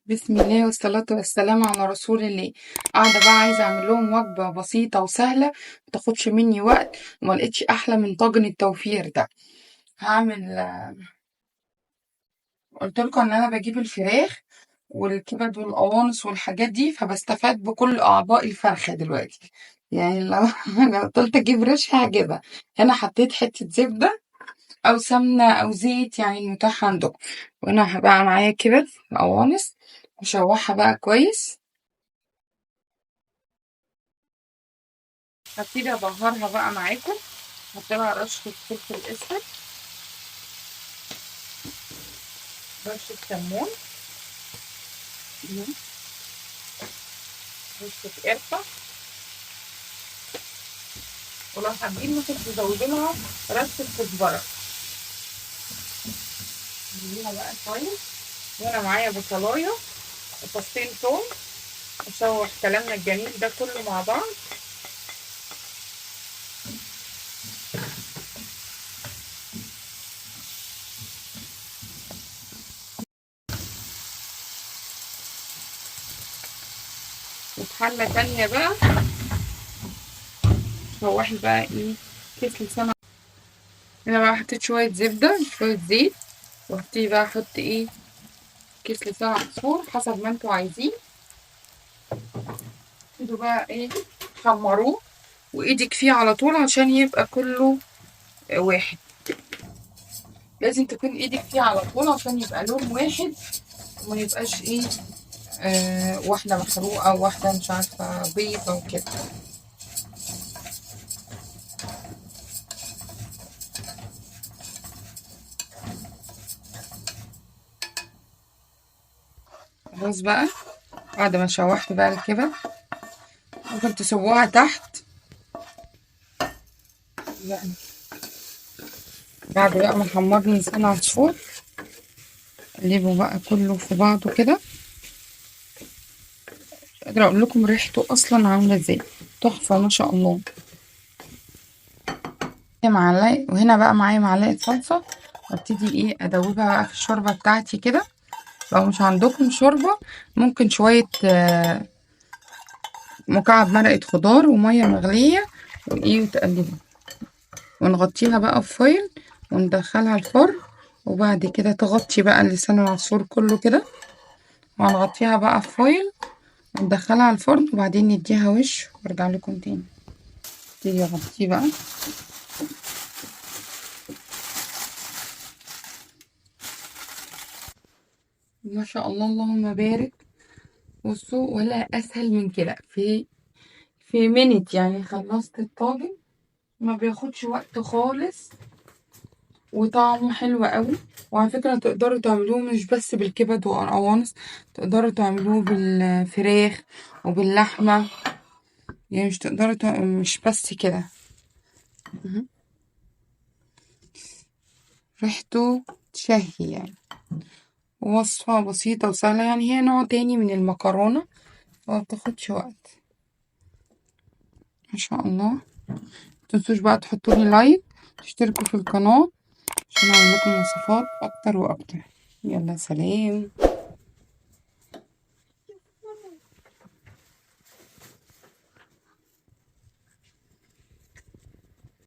بسم الله والصلاة والسلام على رسول الله. قاعدة بقى عايزة اعمل لهم وجبة بسيطة وسهلة متاخدش مني وقت، وما لقيتش احلى من طاجن التوفير ده. هعمل قلت لكم ان انا بجيب الفراخ والكبد والقوانص والحاجات دي، فبستفاد بكل اعضاء الفرخة دلوقتي. يعني لو لو قلت اجيب ريش هجيبها. هنا حطيت حتة زبدة او سمنة او زيت، يعني المتاح عندكم. وانا هبقى معايا كبد قوانص، هشوحها بقى كويس. هبتدي ابهرها بقى معاكم. هحطلها رشة فلفل اسود، رشة كمون، رشة قرفة، ولو حابين ممكن تزودوا لها رشة كزبرة. نجيبها بقى كويس. وانا معايا بصلاية وفصين توم. اشوح كلامنا الجميل ده كله مع بعض. وفي حلة تانية بقى شوحي بقى ايه كيس لسان. هنا بقى حطيت شوية زبدة شوية زيت، وهبتدي بقى احط ايه كيس لسان عصفور حسب ما انتوا عايزين. ابتدوا بقى ايه حمروه، وايدك فيه على طول عشان يبقى كله واحد. لازم تكون ايدك فيه على طول عشان يبقى لون واحد، وما يبقاش ايه واحدة محروقة وواحدة مش عارفة بيضة وكده. خلاص بقى، بعد ما شوحت بقى الكبد ممكن تسووها تحت. يعني بعد بقى ما حمرني لسان عصفور، اقلبه بقى كله في بعضه كده. مش قادرة اقول لكم ريحته اصلا عاملة ازاي، تحفة ما شاء الله. معلقة، وهنا بقى معايا معلقة صلصة. وابتدي ايه ادوبها بقى في الشوربة بتاعتي كده. لو مش عندكم شوربة ممكن شوية مكعب مرقة خضار ومية مغلية وايه وتقلبها، ونغطيها بقى بفويل وندخلها الفرن. وبعد كده تغطي بقى لسان العصفور كله كده، وهنغطيها بقى بفويل وندخلها الفرن، وبعدين نديها وش وارجع لكم تاني. تيجي اغطيه بقى. ما شاء الله اللهم بارك. بصوا ولا اسهل من كده، في منت يعني خلصت الطاجن. ما بياخدش وقت خالص، وطعمه حلو قوي. وعلى فكرة تقدروا تعملوه مش بس بالكبد والقوانص، تقدروا تعملوه بالفراخ وباللحمة. يعني مش تقدروا مش بس كده. ريحته تشهي يعني. وصفة بسيطة وسهلة، يعني هي نوع تاني من المكرونة وما بتاخدش وقت. ما شاء الله. متنسوش بقى تحطولي لايك، تشتركوا في القناة عشان اعمل لكم وصفات اكتر واكتر. يلا سلام.